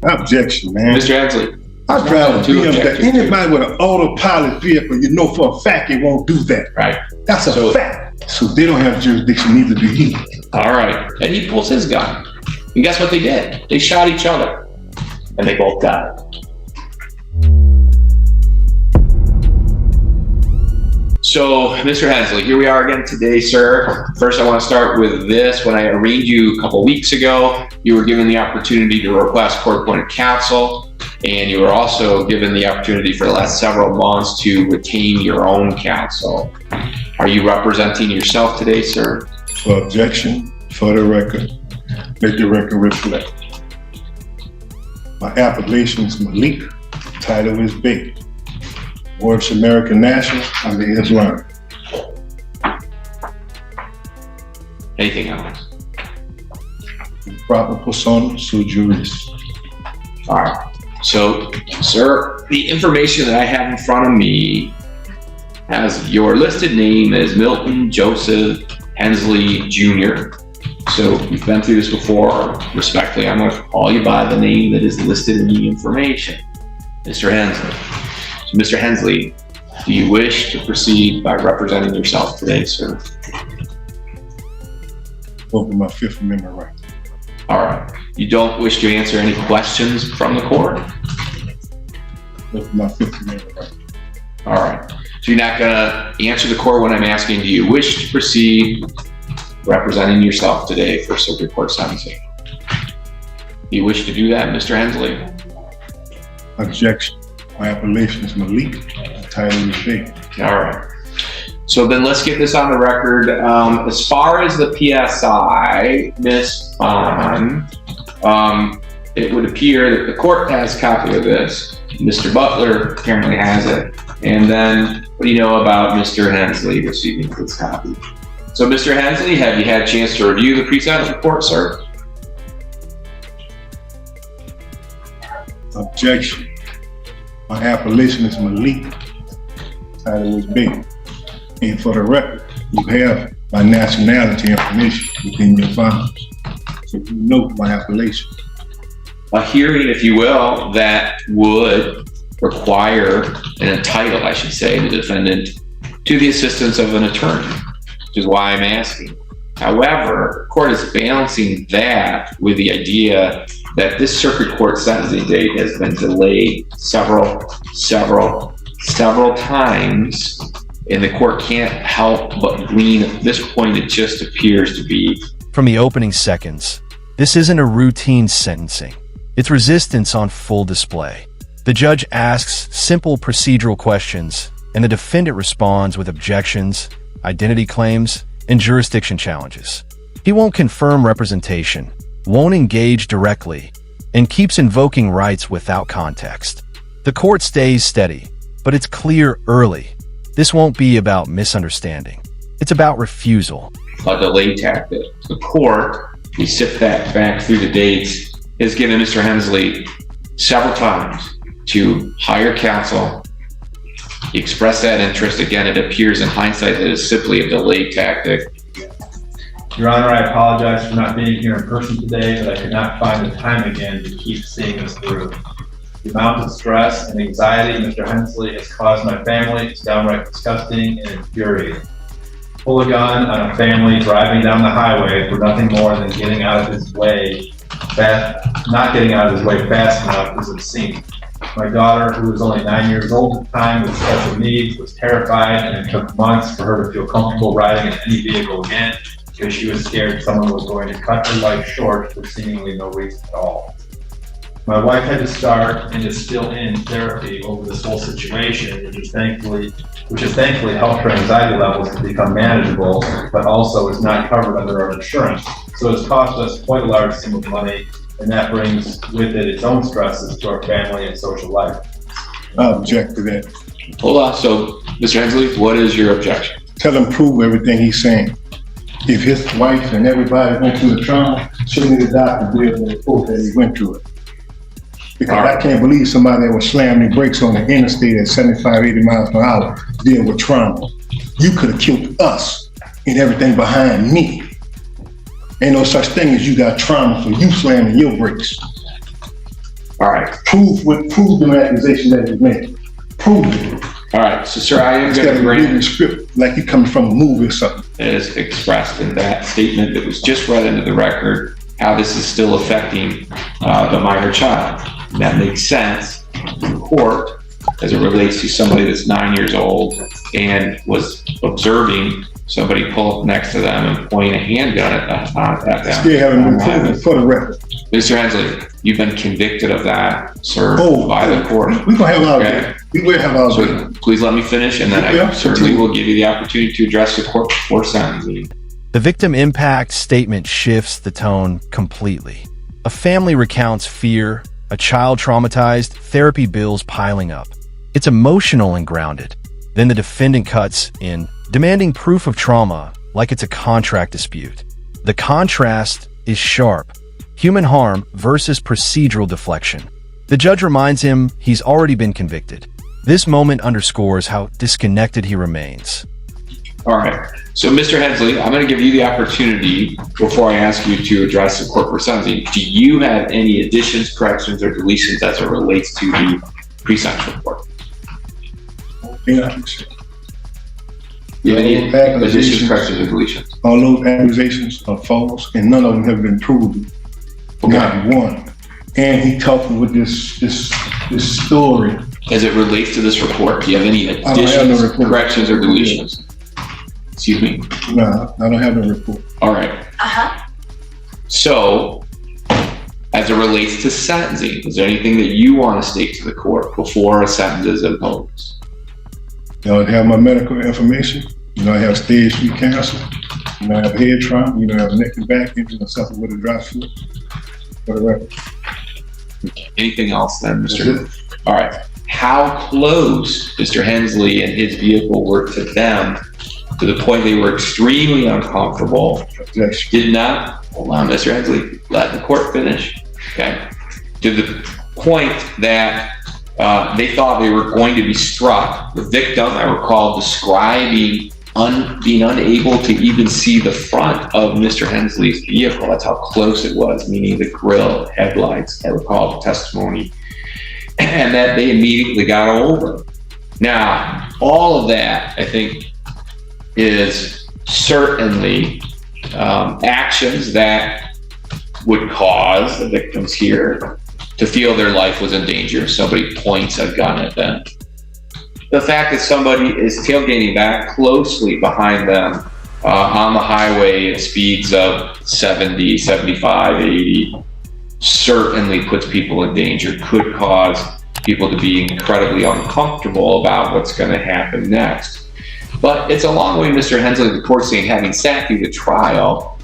Objection, man. Mr. Hensley. I drive a BMW. Anybody with an autopilot vehicle, you know for a fact it won't do that. Right. That's a fact. So they don't have jurisdiction, neither do you. All right. And he pulls his gun. And guess what they did? They shot each other. And they both died. So, Mr. Hensley, here we are again today, sir. First, I want to start with this. When I arraigned you a couple weeks ago, you were given the opportunity to request court-appointed counsel, and you were also given the opportunity for the last several months to retain your own counsel. Are you representing yourself today, sir? For objection, for the record, let the record reflect. My appellation is Malik, title is Big. Works American National under Islam. Anything else? Proper persona sui juris. All right. So, sir, the information that I have in front of me has your listed name as Milton Joseph Hensley Jr. So we've been through this before. Respectfully, I'm going to call you by the name that is listed in the information, Mr. Hensley. So, Mr. Hensley, do you wish to proceed by representing yourself today, sir? Over my Fifth Amendment right. All right. You don't wish to answer any questions from the court? Over my Fifth Amendment right. All right. So you're not going to answer the court when I'm asking, do you wish to proceed representing yourself today for circuit court sentencing? Do you wish to do that, Mr. Hensley? Objection. My appellation is Malik, title is Big. All right. So then let's get this on the record. As far as the PSI, Ms. Bond, it would appear that the court has a copy of this. Mr. Butler apparently has it. And then what do you know about Mr. Hensley receiving this copy? So Mr. Hensley, have you had a chance to review the pre-sentence report, sir? Objection. My appellation is Malik, title is Big. And for the record, you have my nationality information within your files. So you know my appellation. A hearing, if you will, that would require and entitle, I should say, the defendant to the assistance of an attorney, which is why I'm asking. However, the court is balancing that with the idea that this circuit court sentencing date has been delayed several times, and the court can't help but glean at this point it just appears to be. From the opening seconds, this isn't a routine sentencing. It's resistance on full display. The judge asks simple procedural questions, and the defendant responds with objections, identity claims, and jurisdiction challenges. He won't confirm representation, won't engage directly, and keeps invoking rights without context. The court stays steady, but it's clear early. This won't be about misunderstanding. It's about refusal. A delay tactic. The court, we sift that back through the dates, has given Mr. Hensley several times to hire counsel. He expressed that interest. Again, it appears in hindsight that it's simply a delay tactic. Your Honor, I apologize for not being here in person today, but I could not find the time again to keep seeing this through. The amount of stress and anxiety Mr. Hensley has caused my family is downright disgusting and infuriating. Pull a gun on a family driving down the highway for nothing more than getting out of his way, not getting out of his way fast enough is obscene. My daughter, who was only 9 years old at the time with special needs, was terrified, and it took months for her to feel comfortable riding in any vehicle again because she was scared someone was going to cut her life short for seemingly no reason at all. My wife had to start and is still in therapy over this whole situation, which has thankfully helped her anxiety levels to become manageable, but also is not covered under our insurance. So it's cost us quite a large sum of money, and that brings with it its own stresses to our family and social life. I object to that. Hold on. So, Mr. Hensley, what is your objection? Tell him prove everything he's saying. If his wife and everybody went through the trauma, show me the doctor bill and report that he went through it. Because I can't believe somebody that was slamming brakes on the interstate at 75, 80 miles per hour deal with trauma. You could have killed us and everything behind me. Ain't no such thing as you got trauma for you slamming your brakes. All right. Prove the accusation that he's making. Prove it. All right. So, sir, I am It's going got to to be bring written in script, like you coming from a movie or something. as expressed in that statement that was just read into the record, how this is still affecting the minor child. And that makes sense to the court as it relates to somebody that's 9 years old and was observing somebody pull up next to them and point a handgun at them. Still haven't been proven for the record. Mr. Hensley, you've been convicted of that, sir, by the court. We're gonna have our Okay. day. We will have our day. So please let me finish, and then I Yeah, certainly continue. will give you the opportunity to address the court before sentencing. The victim impact statement shifts the tone completely. A family recounts fear, a child traumatized, therapy bills piling up. It's emotional and grounded. Then the defendant cuts in, demanding proof of trauma like it's a contract dispute. The contrast is sharp. Human harm versus procedural deflection. The judge reminds him he's already been convicted. This moment underscores how disconnected he remains. All right. So, Mr. Hensley, I'm going to give you the opportunity before I ask you to address the court for sentencing. Do you have any additions, corrections, or deletions as it relates to the pre-sentence report? Yeah, I can say. Do you have any Accusations. additions, corrections, or deletions? All those accusations are false, and none of them have been proven. Not one. And he talking with this story. As it relates to this report, do you have any don't have additions, no report. corrections, or deletions? Excuse me. No, I don't have no report. All right. So, as it relates to sentencing, is there anything that you want to state to the court before a sentence is imposed? You know, I have my medical information. You know, I have stage 3 cancer. You know, I have head trauma. You know, I have neck and back injury. I suffer with a dry foot. For the record. Anything else then, That's Mr. it. All right. How close Mr. Hensley and his vehicle were to them to the point they were extremely uncomfortable? Objection. Did not, hold on, Mr. Hensley, let the court finish, okay? To the point that they thought they were going to be struck. The victim, I recall, describing being unable to even see the front of Mr. Hensley's vehicle. That's how close it was, meaning the grill, headlights, I recall the testimony, and that they immediately got over. Now, all of that, I think, is certainly actions that would cause the victims here to feel their life was in danger if somebody points a gun at them. The fact that somebody is tailgating back closely behind them on the highway at speeds of 70, 75, 80 certainly puts people in danger, could cause people to be incredibly uncomfortable about what's going to happen next. But it's a long way, Mr. Hensley, the court saying, having sat through the trial,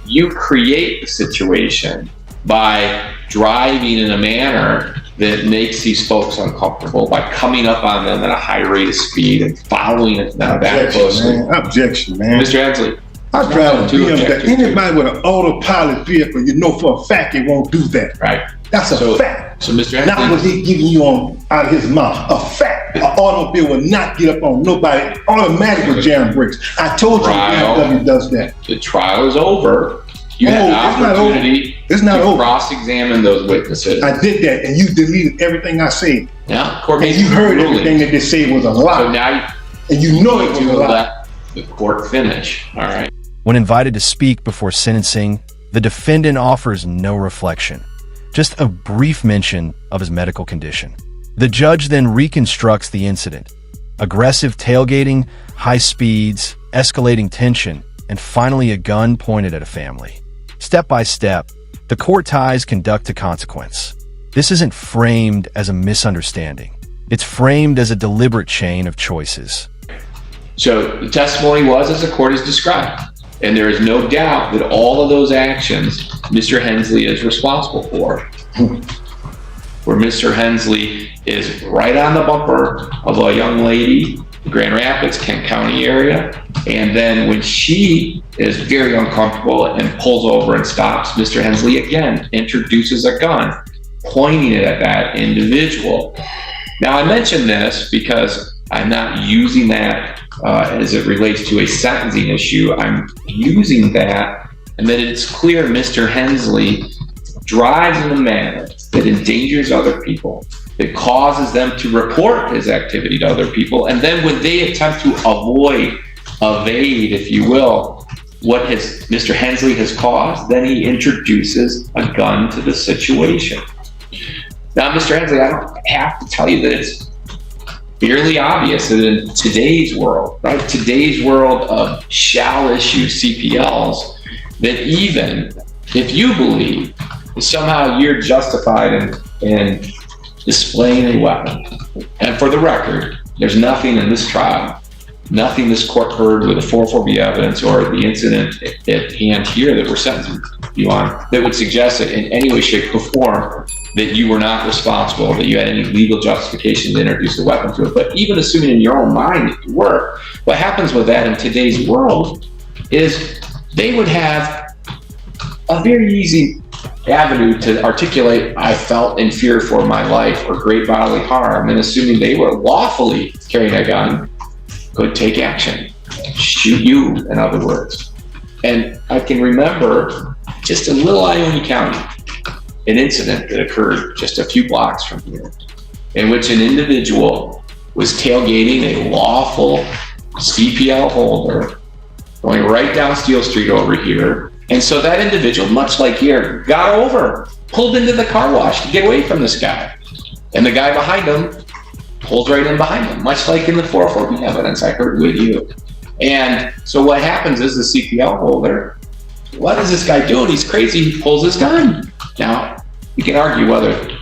you create the situation by driving in a manner that makes these folks uncomfortable, by coming up on them at a high rate of speed and following them that closely. Objection, man. Mr. Hensley, I drive a Two BMW. objections. Anybody with an autopilot vehicle, you know for a fact it won't do that. right? That's a So- fact. So, Mr. Not what Hensley, he giving you out of his mouth. A fact. An automobile will not get up on nobody automatically jam brakes. I told you Trial. BMW does that. the trial is over. You had Oh, an it's not over. opportunity It's not to over. cross-examine those witnesses. I did that, and you deleted everything I said. Now, court And made you heard ruling. everything that they said was a So lie. now And you know you it was need a to lie. let the court finish. All right. When invited to speak before sentencing, the defendant offers no reflection, just a brief mention of his medical condition. The judge then reconstructs the incident: aggressive tailgating, high speeds, escalating tension, and finally a gun pointed at a family. Step by step, the court ties conduct to consequence. This isn't framed as a misunderstanding. It's framed as a deliberate chain of choices. So the testimony was as the court has described. And there is no doubt that all of those actions Mr. Hensley is responsible for. Where Mr. Hensley is right on the bumper of a young lady, Grand Rapids, Kent County area. And then when she is very uncomfortable and pulls over and stops, Mr. Hensley again introduces a gun, pointing it at that individual. Now I mention this because I'm not using that as it relates to a sentencing issue. I'm using that and that it's clear Mr. Hensley drives in a manner that that endangers other people, that causes them to report his activity to other people, and then when they attempt to evade, if you will, what Mr. Hensley has caused, then he introduces a gun to the situation. Now, Mr. Hensley, I don't have to tell you that it's fairly obvious that in today's world, right, today's world of shall issue CPLs, that even if you believe that somehow you're justified in displaying a weapon, and for the record, there's nothing in this trial, nothing this court heard with the 404B evidence or the incident at hand here that we're sentencing you on that would suggest that in any way, shape, or form that you were not responsible, that you had any legal justification to introduce a weapon to it. But even assuming in your own mind that you were, what happens with that in today's world is they would have a very easy avenue to articulate, I felt in fear for my life or great bodily harm, and assuming they were lawfully carrying a gun, could take action, shoot you, in other words. And I can remember just in little Ione County, an incident that occurred just a few blocks from here, in which an individual was tailgating a lawful CPL holder going right down Steel Street over here. And so that individual, much like here, got over, pulled into the car wash to get away from this guy. And the guy behind him pulled right in behind him, much like in the 404B evidence I heard with you. And so what happens is the CPL holder, what is this guy doing? He's crazy, he pulls his gun. Now, you can argue whether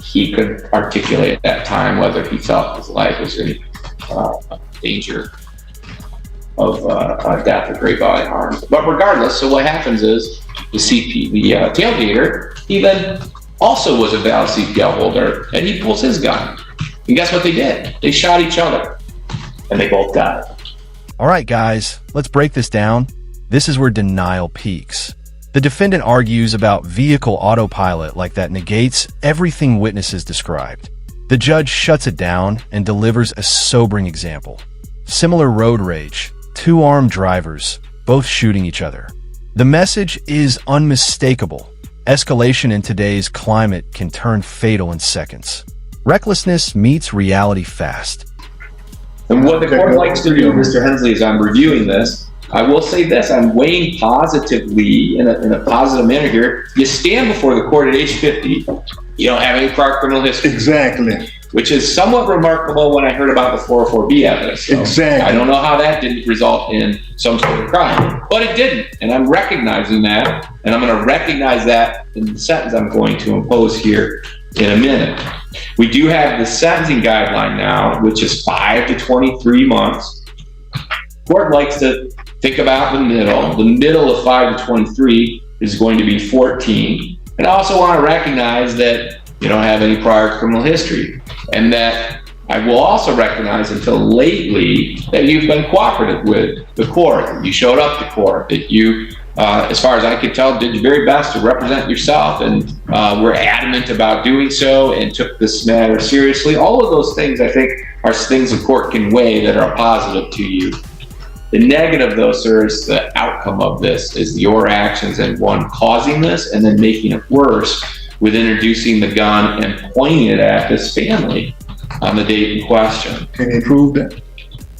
he could articulate at that time whether he felt his life was in danger of death or great bodily harm. But regardless, so what happens is the tailgater, he then also was a valid CPL holder, and he pulls his gun. And guess what they did? They shot each other, and they both died. All right, guys, let's break this down. This is where denial peaks. The defendant argues about vehicle autopilot like that negates everything witnesses described. The judge shuts it down and delivers a sobering example. Similar road rage, two armed drivers, both shooting each other. The message is unmistakable. Escalation in today's climate can turn fatal in seconds. Recklessness meets reality fast. And what the court likes to do, Mr. Hensley, as I'm reviewing this, I will say this, I'm weighing positively in a positive manner here. You stand before the court at age 50, you don't have any prior criminal history. Exactly. Which is somewhat remarkable when I heard about the 404B evidence. So Exactly. I don't know how that didn't result in some sort of crime, but it didn't. And I'm recognizing that, and I'm going to recognize that in the sentence I'm going to impose here in a minute. We do have the sentencing guideline now, which is 5 to 23 months. Court likes to think about the middle. The middle of 5 to 23 is going to be 14. And I also want to recognize that you don't have any prior criminal history, and that I will also recognize until lately that you've been cooperative with the court. You showed up to court, that you, as far as I could tell, did your very best to represent yourself, and were adamant about doing so and took this matter seriously. All of those things, I think, are things the court can weigh that are positive to you. The negative, though, sir, is the outcome of this is your actions and one causing this and then making it worse with introducing the gun and pointing it at this family on the date in question. Can they prove that?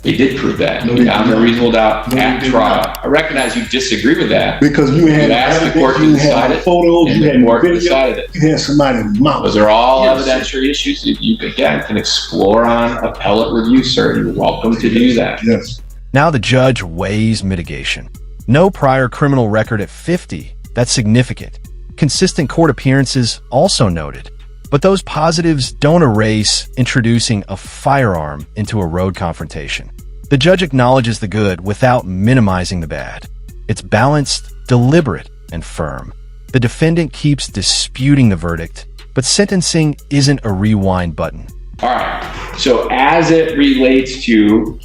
They did prove that. No, they Beyond did a reasonable doubt No, at they did trial. not. I recognize you disagree with that. Because you had asked the evidence, court to you decide had it, photos, and you the had court video, decided it. you had somebody's mouth. Those are all Yes. evidentiary issues that you, again, can explore on appellate review, sir. You're welcome to do that. Yes. Now the judge weighs mitigation. No prior criminal record at 50. That's significant. Consistent court appearances also noted. But those positives don't erase introducing a firearm into a road confrontation. The judge acknowledges the good without minimizing the bad. It's balanced, deliberate, and firm. The defendant keeps disputing the verdict, but sentencing isn't a rewind button. All right. So as it relates to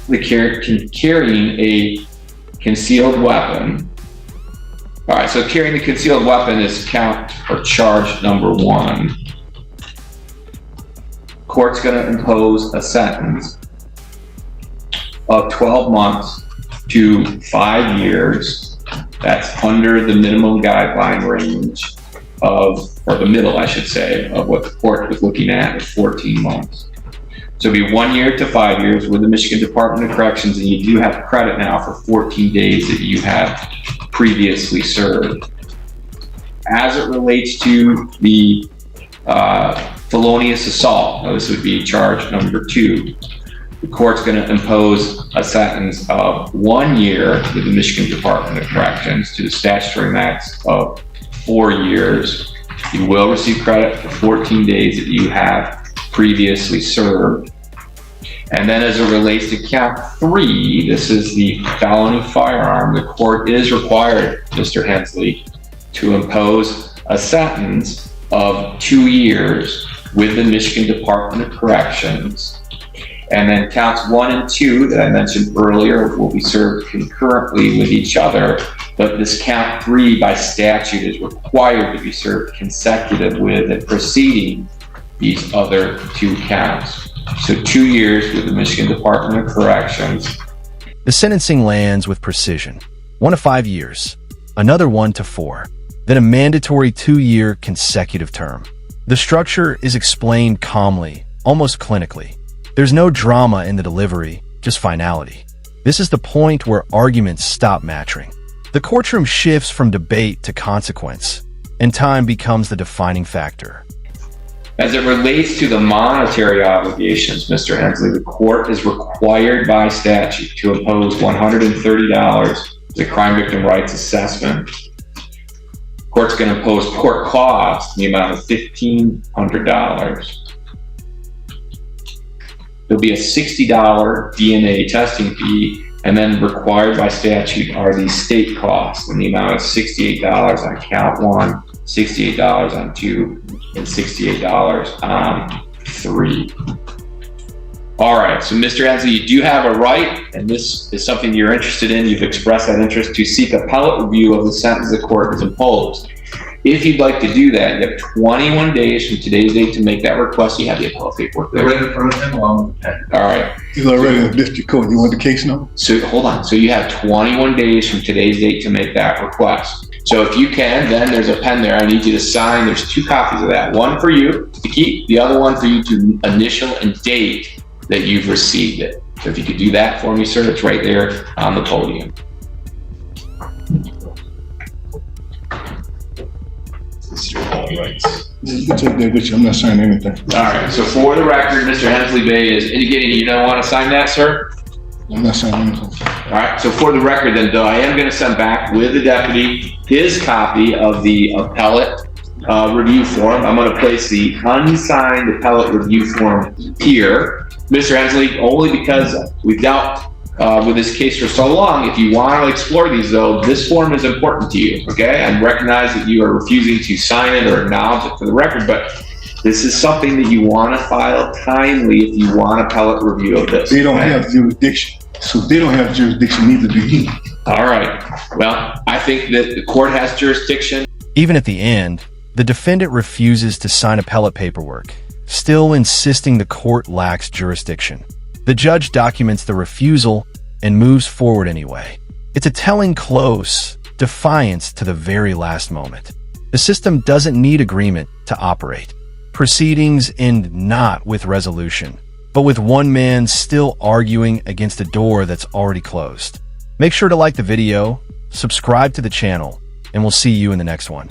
the carrying a concealed weapon, all right, so carrying the concealed weapon is count or charge number 1. Court's going to impose a sentence of 12 months to 5 years. That's under the minimum guideline range. or the middle, I should say, of what the court was looking at of 14 months. So it'll be 1 year to 5 years with the Michigan Department of Corrections, and you do have credit now for 14 days that you have previously served. As it relates to the felonious assault, now this would be charge number 2, the court's going to impose a sentence of 1 year with the Michigan Department of Corrections to the statutory max of 4 years. You will receive credit for 14 days that you have previously served. And then as it relates to count 3, this is the felony firearm, the court is required, Mr. Hensley, to impose a sentence of 2 years with the Michigan Department of Corrections. And then counts 1 and 2 that I mentioned earlier will be served concurrently with each other, but this count 3 by statute is required to be served consecutive with and preceding these other 2 counts. So 2 years with the Michigan Department of Corrections. The sentencing lands with precision. 1 to 5 years, another 1 to 4, then a mandatory 2-year consecutive term. The structure is explained calmly, almost clinically. There's no drama in the delivery, just finality. This is the point where arguments stop matching. The courtroom shifts from debate to consequence, and time becomes the defining factor. As it relates to the monetary obligations, Mr. Hensley, the court is required by statute to impose $130 as a crime victim rights assessment. The court's going to impose court costs in the amount of $1,500. There'll be a $60 DNA testing fee, and then required by statute are these state costs in the amount of $68 on count 1, $68 on 2, and $68 on 3. All right, so Mr. Hensley, you do have a right, and this is something you're interested in. You've expressed that interest to seek appellate review of the sentence the court has imposed. If you'd like to do that, you have 21 days from today's date to make that request. You have the appellate paperwork there. Right in front of him along with the pen. All right. He's already in the district court. You want the case number? So hold on. So you have 21 days from today's date to make that request. So if you can, then there's a pen there. I need you to sign. There's 2 copies of that. One for you to keep, the other one for you to initial and date that you've received it. So if you could do that for me, sir, it's right there on the podium. This is your all rights. You can take that with you. I'm not signing anything. All right. So for the record, Mr. Hensley Bay is indicating you don't want to sign that, sir? I'm not signing anything. All right, so for the record then, though, I am going to send back with the deputy his copy of the appellate review form. I'm going to place the unsigned appellate review form here. Mr. Hensley, only because we've dealt with this case for so long, if you want to explore these, though, this form is important to you, okay? I recognize that you are refusing to sign it or acknowledge it for the record, but this is something that you want to file timely if you want appellate review of this. They don't have jurisdiction. So if they don't have jurisdiction, neither do you. All right. Well, I think that the court has jurisdiction. Even at the end, the defendant refuses to sign appellate paperwork, still insisting the court lacks jurisdiction. The judge documents the refusal and moves forward anyway. It's a telling close defiance to the very last moment. The system doesn't need agreement to operate. Proceedings end not with resolution, but with one man still arguing against a door that's already closed. Make sure to like the video, subscribe to the channel, and we'll see you in the next one.